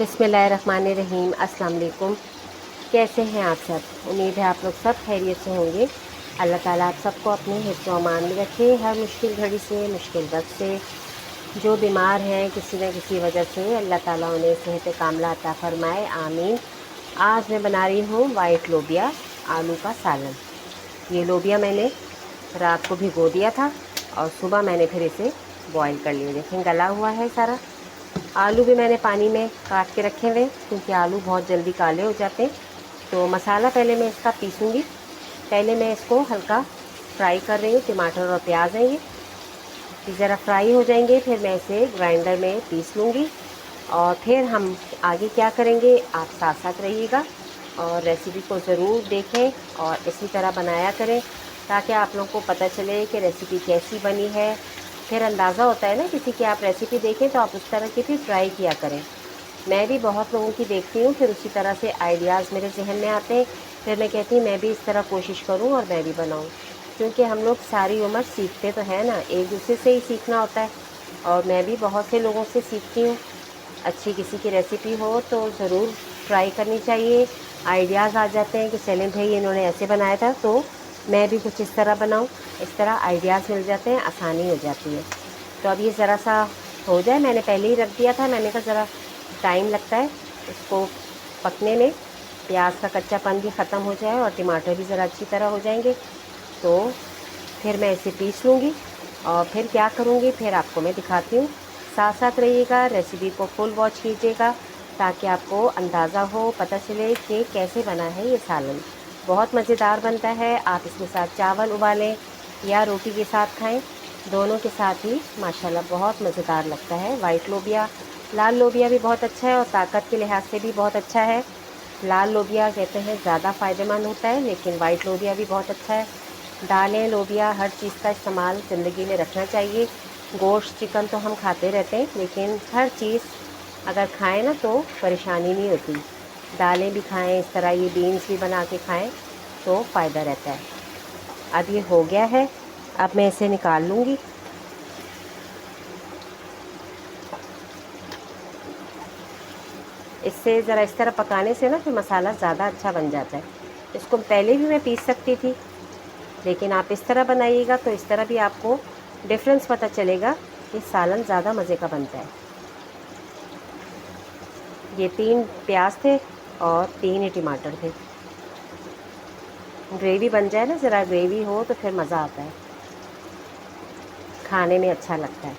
बिस्मिल्लाहिर्रहमानिर्रहीम। अस्सलाम वालेकुम। कैसे हैं आप सब? उम्मीद है आप लोग सब खैरियत से होंगे। अल्लाह ताला आप सबको अपने हिफ्ज़ व अमान में रखे, हर मुश्किल घड़ी से, मुश्किल वक्त से। जो बीमार हैं किसी न किसी वजह से, अल्लाह ताला उन्हें सेहत कामला अता फ़रमाए, आमीन। आज मैं बना रही हूँ वाइट लोबिया आलू का सालन। ये लोबिया मैंने रात को भिगो दिया था और सुबह मैंने फिर इसे बॉईल कर लिया। देखें गला हुआ है सारा। आलू भी मैंने पानी में काट के रखे हुए क्योंकि आलू बहुत जल्दी काले हो जाते हैं। तो मसाला पहले मैं इसका पीसूँगी। पहले मैं इसको हल्का फ्राई कर रही हूँ। टमाटर और प्याज हैं ये ज़रा फ्राई हो जाएंगे, फिर मैं इसे ग्राइंडर में पीस लूँगी। और फिर हम आगे क्या करेंगे, आप साथ साथ रहिएगा और रेसिपी को ज़रूर देखें और इसी तरह बनाया करें ताकि आप लोगों को पता चले कि रेसिपी कैसी बनी है। फिर अंदाज़ा होता है ना किसी की, आप रेसिपी देखें तो आप उस तरह की फिर ट्राई किया करें। मैं भी बहुत लोगों की देखती हूँ, फिर उसी तरह से आइडियाज़ मेरे जहन में आते हैं। फिर मैं कहती हूँ मैं भी इस तरह कोशिश करूँ और मैं भी बनाऊँ, क्योंकि हम लोग सारी उम्र सीखते तो हैं ना, एक दूसरे से ही सीखना होता है। और मैं भी बहुत से लोगों से सीखती हूँ। अच्छी किसी की रेसिपी हो तो ज़रूर ट्राई करनी चाहिए। आइडियाज़ आ जाते हैं कि चलें भाई इन्होंने ऐसे बनाया था तो मैं भी कुछ इस तरह बनाऊँ। इस तरह आइडियाज़ मिल जाते हैं, आसानी हो जाती है। तो अब ये ज़रा सा हो जाए, मैंने पहले ही रख दिया था। मैंने कहा ज़रा टाइम लगता है इसको पकने में, प्याज का कच्चापन भी ख़त्म हो जाए और टमाटर भी ज़रा अच्छी तरह हो जाएंगे। तो फिर मैं इसे पीस लूँगी और फिर क्या करूँगी फिर आपको मैं दिखाती हूँ। साथ साथ रहिएगा, रेसिपी को फुल वॉच कीजिएगा ताकि आपको अंदाज़ा हो, पता चले कि कैसे बना है ये सालन। बहुत मज़ेदार बनता है। आप इसके साथ चावल उबालें या रोटी के साथ खाएं, दोनों के साथ ही माशाल्लाह बहुत मज़ेदार लगता है। वाइट लोबिया, लाल लोबिया भी बहुत अच्छा है और ताकत के लिहाज से भी बहुत अच्छा है। लाल लोबिया कहते हैं ज़्यादा फ़ायदेमंद होता है, लेकिन वाइट लोबिया भी बहुत अच्छा है। दालें, लोबिया, हर चीज़ का इस्तेमाल ज़िंदगी में रखना चाहिए। गोश्त, चिकन तो हम खाते रहते हैं, लेकिन हर चीज़ अगर खाएं ना तो परेशानी नहीं होती। दालें भी खाएं, इस तरह ये बीन्स भी बना के खाएं तो फ़ायदा रहता है। अब ये हो गया है, अब मैं इसे निकाल लूँगी। इससे ज़रा इस तरह पकाने से ना फिर मसाला ज़्यादा अच्छा बन जाता है। इसको पहले भी मैं पीस सकती थी, लेकिन आप इस तरह बनाइएगा तो इस तरह भी आपको डिफरेंस पता चलेगा कि सालन ज़्यादा मज़े का बनता है। ये 3 प्याज थे और 3 ही टमाटर थे। ग्रेवी बन जाए ना, ज़रा ग्रेवी हो तो फिर मज़ा आता है, खाने में अच्छा लगता है।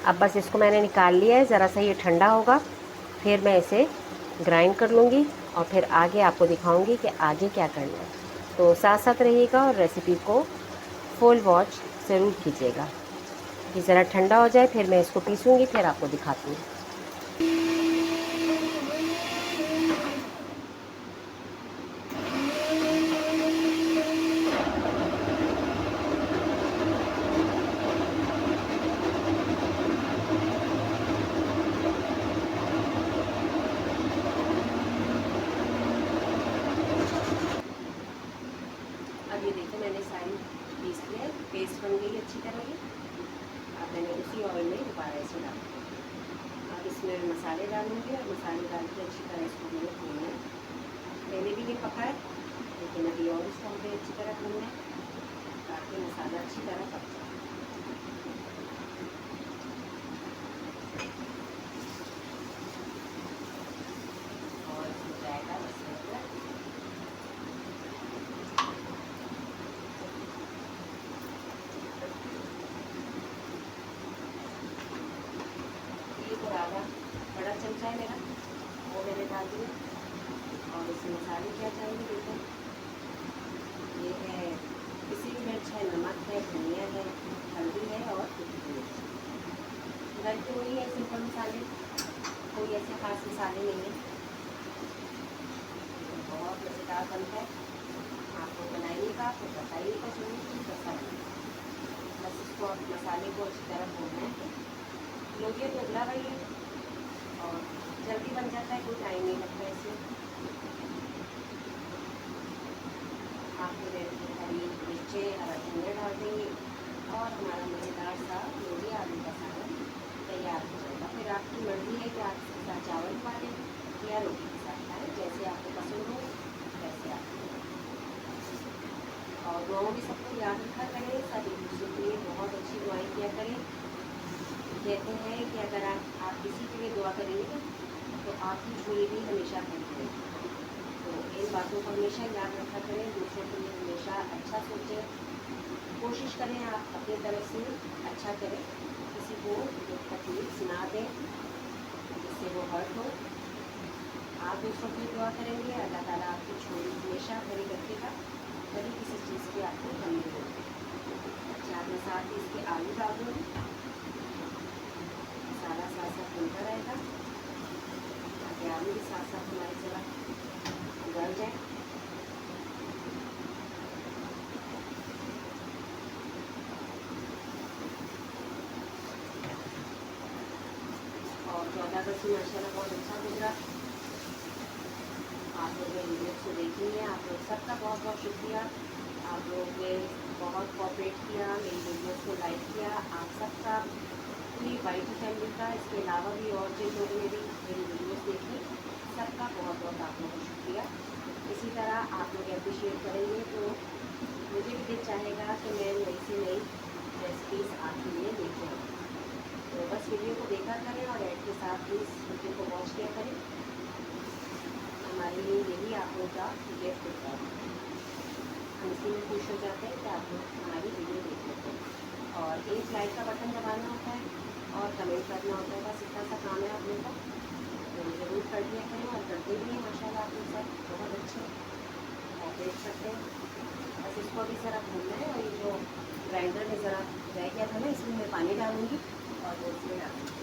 अब बस इसको मैंने निकाल लिया है, ज़रा सा ये ठंडा होगा फिर मैं इसे ग्राइंड कर लूँगी और फिर आगे आपको दिखाऊंगी कि आगे क्या करना है। तो साथ साथ रहिएगा और रेसिपी को फुल वॉच ज़रूर कीजिएगा। ये ज़रा ठंडा हो जाए फिर मैं इसको पीसूँगी, फिर आपको दिखाती हूँ। अब ये देखो मैंने सारी पीस लिया है, पेस्ट बन गई अच्छी तरह की। अब मैंने उसी ऑयल में दोबारा इसे डाला। अब इसमें मैं मसाले डालूँगी और मसाले डाल के अच्छी तरह इसको मैंने भूनना है। पहले भी ये पका है, लेकिन अभी और इसको हमें अच्छी तरह भूनना है ताकि मसाला अच्छी तरह पक जाए। और हो जाएगा बस मतलब ये आधा बड़ा चमचा है मेरा, वो मैंने डाल दिया। और इसमें मसाले क्या चाहिए देखो, ये है पिसी हुई मिर्च है, नमक है, धनिया है, हल्दी है और सूखी मिर्च। घर के वही है सिंपल मसाले, कोई ऐसे खास मसाले नहीं है। बहुत मज़ेदार बनता है। आप लोग बनाइएगा, फिर बताइएगा ज़रूर कि कैसा बना। बस इसको अब मसाले को अच्छी तरह भूनना है। लोबिया तो उबला रही है और जल्दी बन जाता है, कोई टाइम नहीं लगता है इसे। आप फिर हरी मिर्चें, हरा धनिया डाल देंगे और हमारा मज़ेदार सा लोबिया आलू का सालन तैयार या रोटी के साथ खाएँ, जैसे आपको पसंद हो वैसे आप। और दुआओं में सबको याद रखा करें, सब एक दूसरे के लिए बहुत अच्छी दुआएं किया करें। कहते हैं कि अगर आप किसी के लिए दुआ करेंगे तो आपकी झोली भी हमेशा भरी रहेगी। तो इन बातों को हमेशा याद रखा करें, दूसरों के लिए हमेशा अच्छा सोचें, कोशिश करें आप अपनी तरफ से अच्छा करें, किसी को तकलीफ ना दें जिससे वो हर्ट हो। आप दूसरों की दुआ करेंगे, अल्लाह ताला आपकी झोली हमेशा भरी रखेगा, कभी किसी चीज़ की आपको कमी नहीं होगी। अच्छा, मैं साथ ही इसके आलू डाल दूँगी, मसाला साथ साथ भूनता रहेगा ताकि आलू भी साथ साथ हमारे जरा गल जाए। और 14 अगस्त में माशाल्लाह बहुत अच्छा गुजरा। आप लोग मेरे वीडियो को देखेंगे, आप लोग सबका बहुत बहुत शुक्रिया। आप लोगों ने बहुत कोऑपरेट किया, मेरी वीडियोस को लाइक किया। आप सबका, पूरी वाइटी फैमिली का, इसके अलावा भी और जिन लोगों ने भी मेरी वीडियोस देखी, सबका बहुत बहुत आप लोगों को शुक्रिया। इसी तरह आप लोग अप्रिशिएट करेंगे तो मुझे भी दिल चाहेगा कि मैं नई से नई रेसिपीज़ आपके लिए लेके आऊँ। तो बस वीडियो को देखा करें और ऐड के साथ भी इस वीडियो को वॉच किया करें। हमारे लिए यही आप लोग का गिफ्ट होता है। हम इसी में खुश हो जाते हैं कि आप लोग हमारी वीडियो देख लेते हैं। और एक लाइक का बटन दबाना होता है और कमेंट करना होता है, बस इतना सा काम है आप लोग का। तो ज़रूर कर दिया करें और करते भी हैं माशाल्लाह आप लोग सब बहुत अच्छे और देख सकते हैं। बस इसको भी ज़रा भूनना है। और ये जो ग्राइंडर में ज़रा रह गया था ना, इसमें मैं पानी डालूँगी और वो इसमें डालूँगी।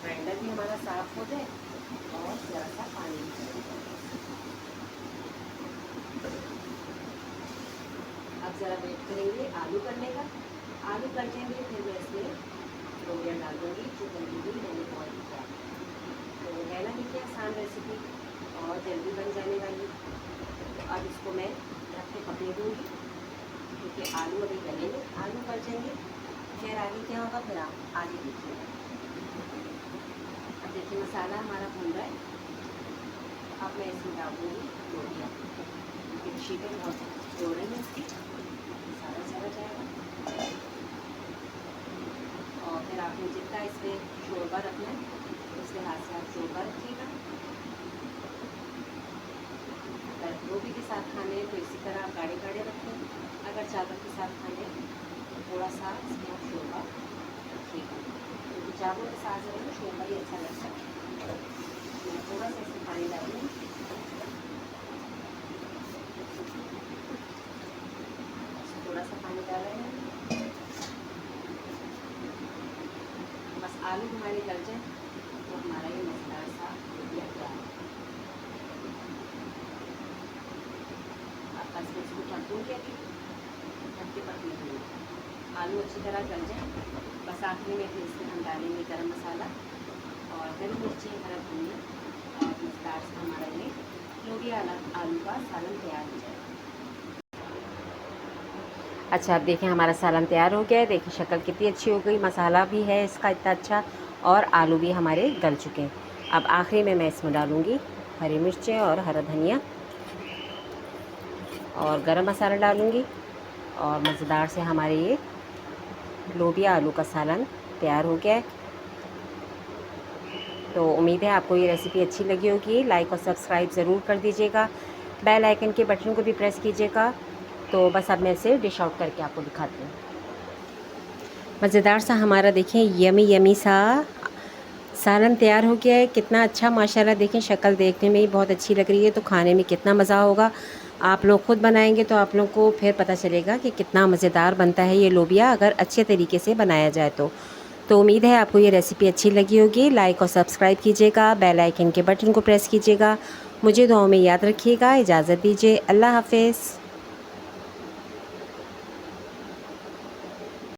ग्राइंडर भी हमारा साफ़ हो जाए और ज़रा सा पानी भी डालें। अब ज़रा वेट करेंगे आलू करने का। आलू कट जाएंगे फिर मैं इसमें लोबिया डाल दूँगी जो जल्दी भी मैंने बॉयल किया। तो है ना, देखिए आसान रेसिपी और जल्दी बन जाने वाली। तो अब इसको मैं रख के पकने दूँगी क्योंकि आलू अभी गलेंगे, आलू कट जाएंगे। फिर आगे क्या होगा फिर आप आगे देखिएगा। अब देखिए मसाला हमारा भून रहा है। अब मैं इसमें डाल दूँगी लोबिया, क्योंकि शीटें बहुत हो रही हैं इसकी, मसाला चला जाएगा। और फिर आपने जितना इसमें शोरबा रखना है उस लिहाज से आप शोरबा रखिएगा। अगर रोटी के साथ खाने हैं तो इसी तरह आप गाढ़े गाढ़े रखें। अगर चावल के साथ खाने हैं तो थोड़ा सा इसमें आप शोरबा रखिएगा, क्योंकि चावल के साथ जो है ना शोरबा ही अच्छा लगता है। मैं थोड़ा सा इसमें पानी डालूँगी, थोड़ा सा पानी डाल रहे हैं। बस आलू हमारे गल जाए तो हमारा ये मज़ेदार सा लोबिया तैयार है। अब बस मैं इसको ढक दूँगी, अभी ढक के पकने दूँगी। आलू अच्छी तरह गल जाए। बस आखिरी में फिर इसमें हम डालेंगे गरम मसाला और हरी मिर्ची, हरा धनिया और मज़ेदार सा हमारा ये लोबिया आलू का सालन तैयार हो जाएगा। अच्छा, अब देखें हमारा सालन तैयार हो गया है। देखिए शक्ल कितनी अच्छी हो गई, मसाला भी है इसका इतना अच्छा और आलू भी हमारे गल चुके हैं। अब आखिरी में मैं इसमें डालूँगी हरी मिर्चें और हरा धनिया और गरम मसाला डालूँगी और मज़ेदार से हमारे ये लोबिया आलू का सालन तैयार हो गया है। तो उम्मीद है आपको ये रेसिपी अच्छी लगी होगी। लाइक और सब्सक्राइब ज़रूर कर दीजिएगा, बेल आइकन के बटन को भी प्रेस कीजिएगा। तो बस अब मैं इसे डिश आउट करके आपको दिखाती हूँ। मज़ेदार सा हमारा देखें यमी यमी सा सालन तैयार हो गया है। कितना अच्छा माशाल्लाह, देखें शक्ल देखने में ही बहुत अच्छी लग रही है, तो खाने में कितना मज़ा होगा। आप लोग ख़ुद बनाएंगे तो आप लोग को फिर पता चलेगा कि कितना मज़ेदार बनता है ये लोबिया, अगर अच्छे तरीके से बनाया जाए तो उम्मीद है आपको ये रेसिपी अच्छी लगी होगी। लाइक और सब्सक्राइब कीजिएगा, बेल आइकन के बटन को प्रेस कीजिएगा। मुझे दुआओं में याद रखिएगा। इजाज़त दीजिए, अल्लाह हाफ़िज़।